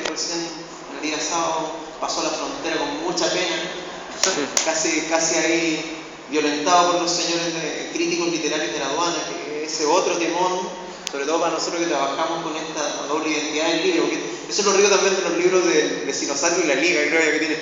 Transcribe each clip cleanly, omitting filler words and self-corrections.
recién el día sábado pasó la frontera con mucha pena, casi ahí violentado por los señores críticos literarios de la aduana, que ese otro temón, sobre todo para nosotros que trabajamos con esta doble identidad del libro, porque eso es lo rico también de los libros de Sinosargo y La Liga, creo que tiene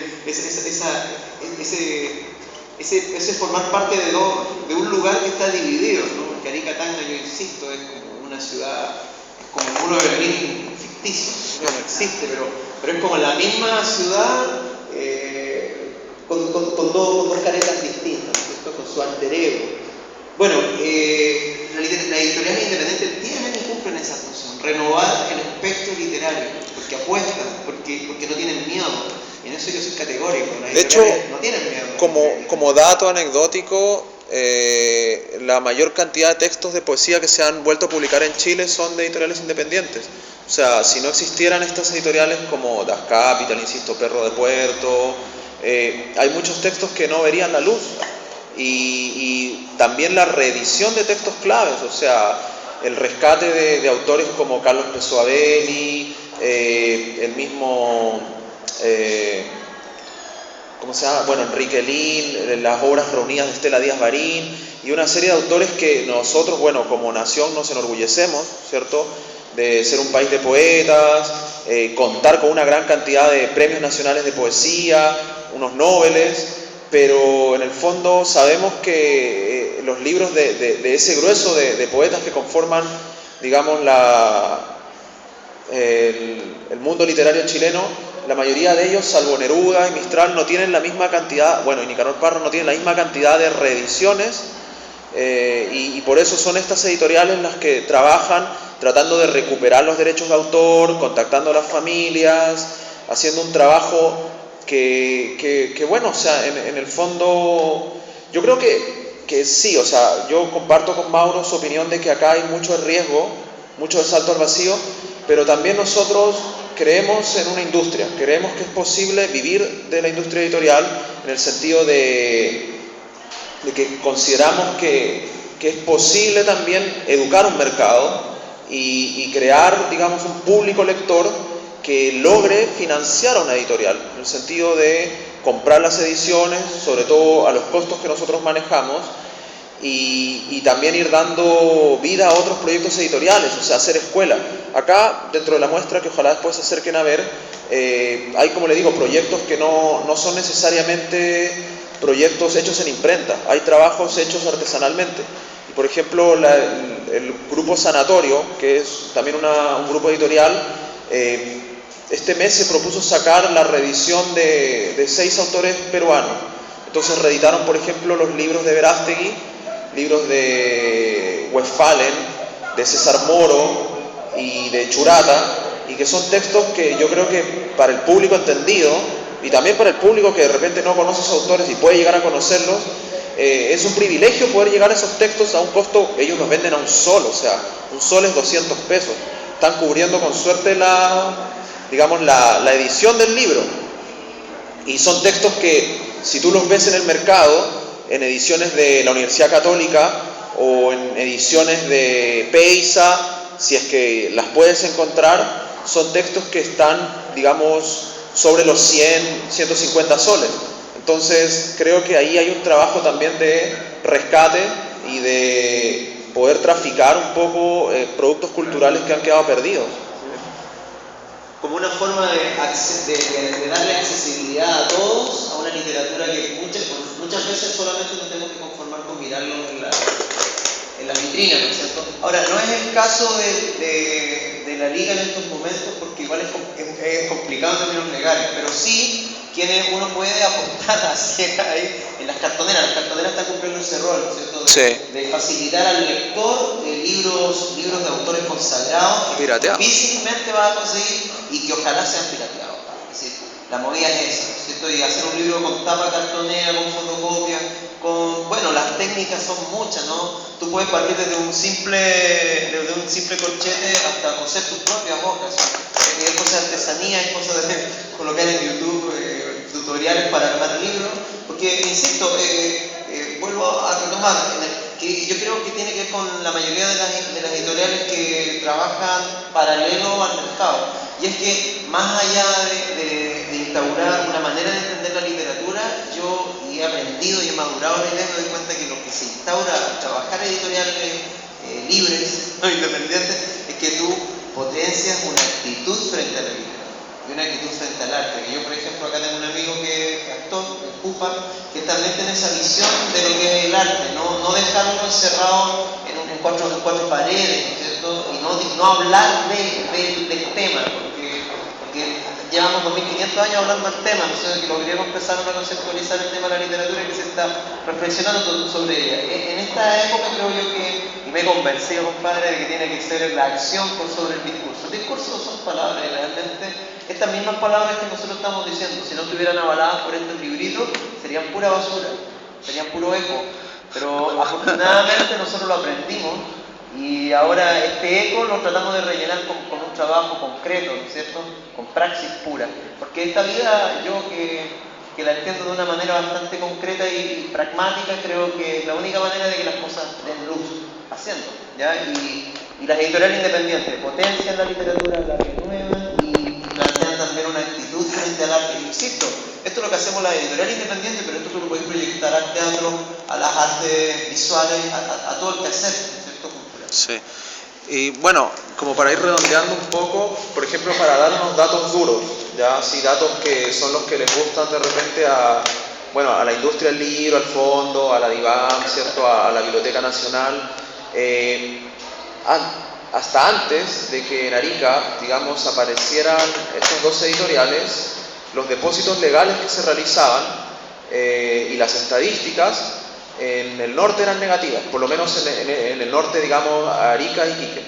ese formar parte de un lugar que está dividido, ¿no? Porque Arica Tacna, yo insisto, es como una ciudad, es como el muro de Berlín ficticio, no existe, pero es como la misma ciudad con dos caretas distintas, ¿no? Con su alter ego. Bueno, las editoriales independientes tienen y cumplen esa función, renovar el espectro literario, porque apuestan, porque no tienen miedo. En eso yo soy categórico. De hecho, no tienen miedo. Como dato anecdótico, la mayor cantidad de textos de poesía que se han vuelto a publicar en Chile son de editoriales independientes. O sea, si no existieran estas editoriales como Das Capital, insisto, Perro de Puerto, hay muchos textos que no verían la luz. Y también la reedición de textos claves, o sea, el rescate de autores como Carlos Pessoavelli, el mismo, ¿cómo se llama? Bueno, Enrique Lin, las obras reunidas de Estela Díaz Barín y una serie de autores que nosotros, bueno, como nación nos enorgullecemos, ¿cierto?, de ser un país de poetas, contar con una gran cantidad de premios nacionales de poesía, unos Nóbeles, pero en el fondo sabemos que los libros de ese grueso de poetas que conforman, digamos, el mundo literario chileno, la mayoría de ellos, salvo Neruda y Mistral, no tienen la misma cantidad, bueno, y Nicanor Parra no tienen la misma cantidad de reediciones, y por eso son estas editoriales las que trabajan tratando de recuperar los derechos de autor, contactando a las familias, haciendo un trabajo que bueno, o sea, en el fondo, yo creo que sí, o sea, yo comparto con Mauro su opinión de que acá hay mucho riesgo, mucho de salto al vacío, pero también nosotros creemos en una industria, creemos que es posible vivir de la industria editorial en el sentido de que consideramos que es posible también educar un mercado y crear, digamos, un público lector que logre financiar a una editorial, en el sentido de comprar las ediciones, sobre todo a los costos que nosotros manejamos, y también ir dando vida a otros proyectos editoriales, o sea, hacer escuela. Acá, dentro de la muestra, que ojalá después se acerquen a ver, hay, como le digo, proyectos que no son necesariamente proyectos hechos en imprenta, hay trabajos hechos artesanalmente. Y, por ejemplo, el grupo Sanatorio, que es también un grupo editorial, este mes se propuso sacar la reedición de 6 autores peruanos. Entonces reeditaron, por ejemplo, los libros de Verástegui, libros de Westphalen, de César Moro y de Churata, y que son textos que yo creo que para el público entendido, y también para el público que de repente no conoce a esos autores y puede llegar a conocerlos, es un privilegio poder llegar a esos textos a un costo, ellos los venden a un sol, o sea, un sol es 200 pesos. Están cubriendo con suerte la edición del libro. Y son textos que, si tú los ves en el mercado, en ediciones de la Universidad Católica o en ediciones de Peiza, si es que las puedes encontrar, son textos que están, digamos, sobre los 100, 150 soles. Entonces, creo que ahí hay un trabajo también de rescate y de poder traficar un poco productos culturales que han quedado perdidos. Como una forma de darle accesibilidad a todos a una literatura que muchas veces solamente nos tenemos que conformar con mirarlo en la vitrina, ¿no es cierto? Ahora, no es el caso de la Liga en estos momentos, porque igual es complicado en términos legales, pero sí quienes uno puede aportar hacia ahí en las cartoneras. Las cartoneras están cumpliendo ese rol, ¿no es cierto? De facilitar al lector libros de autores consagrados que difícilmente va a conseguir y que ojalá sean pirateados. Es decir, la movida es esa, ¿no es cierto? Y hacer un libro con tapa cartonera, con fotocopia, bueno, las técnicas son muchas, ¿no? Tú puedes partir desde un simple corchete hasta coser tus propias hojas. Hay cosas de artesanía, hay cosas de colocar en YouTube, tutoriales para armar libros, porque, insisto, vuelvo a retomar, que yo creo que tiene que ver con la mayoría de las editoriales que trabajan paralelo al mercado. Y es que más allá de instaurar una manera de entender la literatura, yo he aprendido y he madurado en el me doy cuenta que lo que se instaura al trabajar editoriales libres, no independientes, es que tú potencias una actitud frente a la literatura y una actitud frente al arte. Que yo, por ejemplo, acá tengo un amigo que es actor, es Pupa, que también tiene esa visión de lo que es el arte, no dejarlo encerrado en cuatro paredes, ¿no es cierto? Y no hablar del tema, porque llevamos 2500 años hablando del tema, no sé, que lo queríamos empezar a conceptualizar el tema de la literatura y que se está reflexionando sobre ella. En esta época creo yo que, y me he convencido, compadre, de que tiene que ser la acción por sobre el discurso. El discurso no son palabras, y realmente estas mismas palabras que nosotros estamos diciendo, si no estuvieran avaladas por estos libritos, serían pura basura, serían puro eco. Pero afortunadamente nosotros lo aprendimos y ahora este eco lo tratamos de rellenar con un trabajo concreto, ¿no es cierto? Con praxis pura. Porque esta vida, yo que la entiendo de una manera bastante concreta y pragmática, creo que es la única manera de que las cosas den luz haciendo, ¿ya? Y las editoriales independientes potencian la literatura, la renuevan y plantean también una actitud frente al arte. Insisto, esto es lo que hacemos las editoriales independientes, pero esto tú lo puedes proyectar al teatro, a las artes visuales, a todo el quehacer, ¿cierto? Cultural. Sí. Y bueno, como para ir redondeando un poco, por ejemplo, para dar unos datos duros, ya así datos que son los que les gustan de repente a la industria del libro, al fondo, a la DIVAM, ¿cierto? A la Biblioteca Nacional. Hasta antes de que en Arica, digamos, aparecieran estos dos editoriales, los depósitos legales que se realizaban y las estadísticas en el norte eran negativas, por lo menos en el norte, digamos, Arica y Iquique,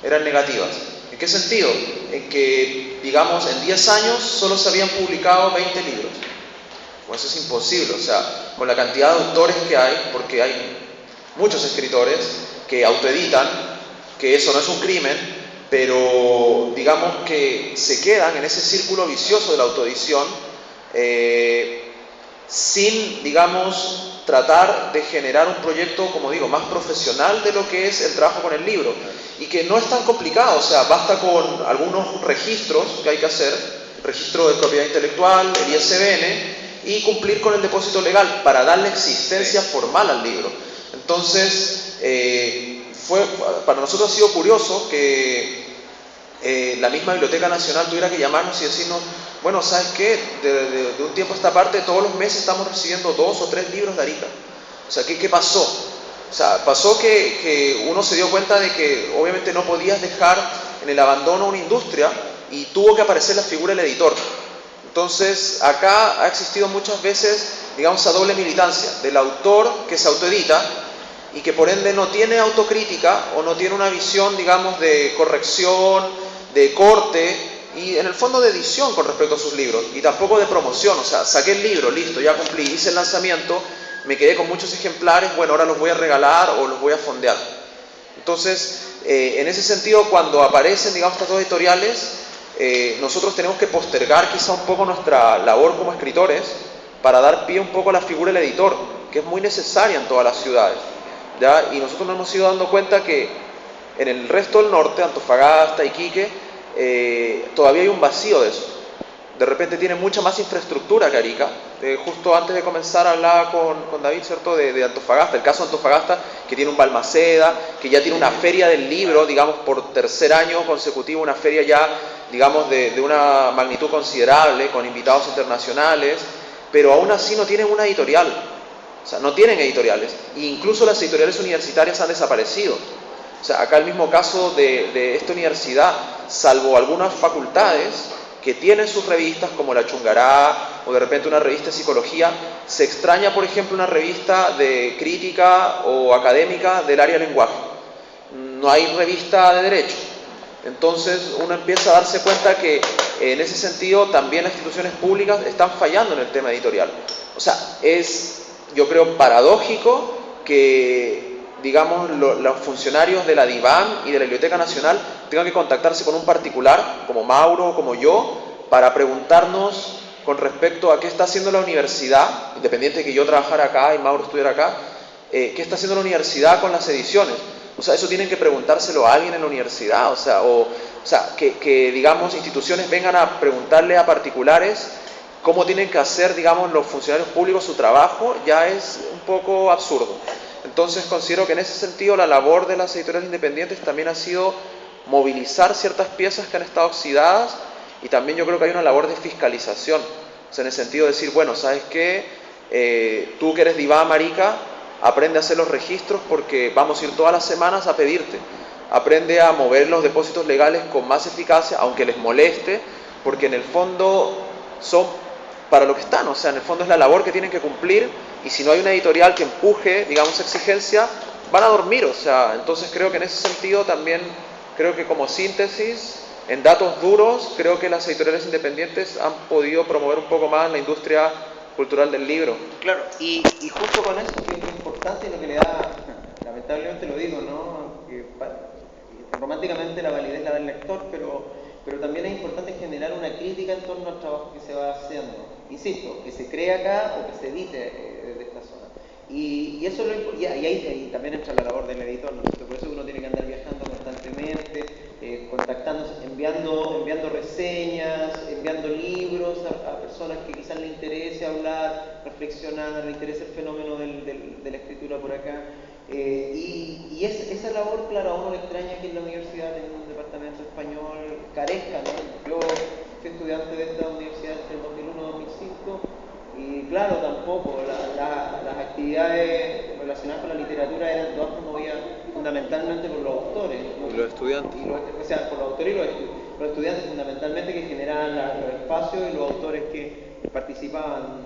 eran negativas. ¿En qué sentido? En que, digamos, en 10 años solo se habían publicado 20 libros. Pues eso es imposible, o sea, con la cantidad de autores que hay, porque hay muchos escritores que autoeditan, que eso no es un crimen, pero digamos que se quedan en ese círculo vicioso de la autoedición sin, digamos, tratar de generar un proyecto, como digo, más profesional de lo que es el trabajo con el libro. Y que no es tan complicado, o sea, basta con algunos registros que hay que hacer, el registro de propiedad intelectual, el ISBN, y cumplir con el depósito legal para darle existencia formal al libro. Entonces, para nosotros ha sido curioso que la misma Biblioteca Nacional tuviera que llamarnos y decirnos, bueno, ¿sabes qué? De un tiempo a esta parte, todos los meses estamos recibiendo 2 o 3 libros de Arica. O sea, ¿qué pasó? O sea, pasó que uno se dio cuenta de que obviamente no podías dejar en el abandono una industria y tuvo que aparecer la figura del editor. Entonces, acá ha existido muchas veces, digamos, esa doble militancia del autor que se autoedita y que por ende no tiene autocrítica o no tiene una visión, digamos, de corrección, de corte y en el fondo de edición con respecto a sus libros y tampoco de promoción. O sea, saqué el libro, listo, ya cumplí, hice el lanzamiento, me quedé con muchos ejemplares, bueno, ahora los voy a regalar o los voy a fondear. Entonces, en ese sentido, cuando aparecen, digamos, estas dos editoriales, nosotros tenemos que postergar quizá un poco nuestra labor como escritores para dar pie un poco a la figura del editor, que es muy necesaria en todas las ciudades, ¿ya? Y nosotros nos hemos ido dando cuenta que en el resto del norte, Antofagasta, Iquique, todavía hay un vacío de eso. De repente tiene mucha más infraestructura que Arica. Justo antes de comenzar hablaba con David, ¿cierto?, de Antofagasta, el caso de Antofagasta, que tiene un Balmaceda, que ya tiene una feria del libro, digamos, por tercer año consecutivo, una feria ya, digamos, de una magnitud considerable, con invitados internacionales, pero aún así no tienen una editorial. O sea, no tienen editoriales. E incluso las editoriales universitarias han desaparecido. O sea, acá el mismo caso de esta universidad, salvo algunas facultades que tienen sus revistas como La Chungará o de repente una revista de psicología, se extraña, por ejemplo, una revista de crítica o académica del área lenguaje. No hay revista de derecho. Entonces uno empieza a darse cuenta que en ese sentido también las instituciones públicas están fallando en el tema editorial. O sea, es, yo creo, paradójico que, digamos, los funcionarios de la DIVAM y de la Biblioteca Nacional tengan que contactarse con un particular, como Mauro o como yo, para preguntarnos con respecto a qué está haciendo la universidad, independiente de que yo trabajara acá y Mauro estuviera acá, qué está haciendo la universidad con las ediciones. O sea, eso tienen que preguntárselo a alguien en la universidad, o sea que, digamos, instituciones vengan a preguntarle a particulares cómo tienen que hacer, digamos, los funcionarios públicos su trabajo, ya es un poco absurdo. Entonces considero que en ese sentido la labor de las editoriales independientes también ha sido movilizar ciertas piezas que han estado oxidadas, y también yo creo que hay una labor de fiscalización, o sea, en el sentido de decir, bueno, ¿sabes qué? Tú que eres divá, marica, aprende a hacer los registros porque vamos a ir todas las semanas a pedirte. Aprende a mover los depósitos legales con más eficacia, aunque les moleste, porque en el fondo son para lo que están, o sea, en el fondo es la labor que tienen que cumplir, y si no hay una editorial que empuje, digamos, exigencia, van a dormir, o sea, entonces creo que en ese sentido también, creo que como síntesis, en datos duros, creo que las editoriales independientes han podido promover un poco más la industria cultural del libro. Claro, y justo con eso que es lo importante y lo que le da, lamentablemente lo digo, ¿no? Que románticamente la validez la da el lector, pero también es importante generar una crítica en torno al trabajo que se va haciendo. Insisto, que se cree acá o que se edite desde esta zona. Y eso y ahí también entra la labor del editor, ¿no? Por eso uno tiene que andar viajando constantemente, contactándose, enviando reseñas, enviando libros a personas que quizás le interese hablar, reflexionar, le interese el fenómeno de la escritura por acá. Y esa labor, claro, a uno le extraña que en la universidad, en un departamento español, carezca, ¿no? Yo fui estudiante de esta universidad entre el 2001 y 2005, y claro, tampoco, las actividades relacionadas con la literatura eran todas promovidas fundamentalmente por los autores. Y los estudiantes. O sea, por los autores y los estudiantes fundamentalmente, que generaban los espacios, y los autores que participaban.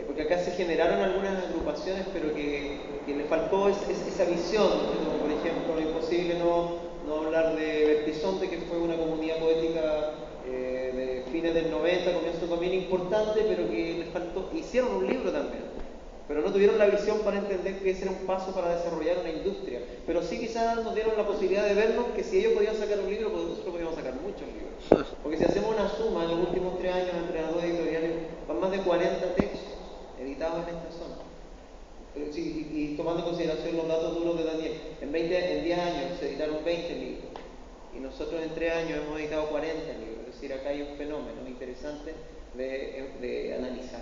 Porque acá se generaron algunas agrupaciones, pero que le faltó esa visión, ¿no? Como por ejemplo, imposible no hablar de Vertizonte, que fue una comunidad poética de fines del 90, comienzo del 2000 importante, pero que les faltó. Hicieron un libro también, pero no tuvieron la visión para entender que ese era un paso para desarrollar una industria. Pero sí quizás nos dieron la posibilidad de vernos que si ellos podían sacar un libro, pues nosotros podíamos sacar muchos libros. Porque si hacemos una suma en los últimos 3 años entre las dos editoriales, van más de 40 textos editados en esta zona. Sí, y tomando en consideración los datos duros de Daniel, en 10 años se editaron 20 libros, y nosotros en 3 años hemos editado 40 libros. Es decir, acá hay un fenómeno interesante de analizar.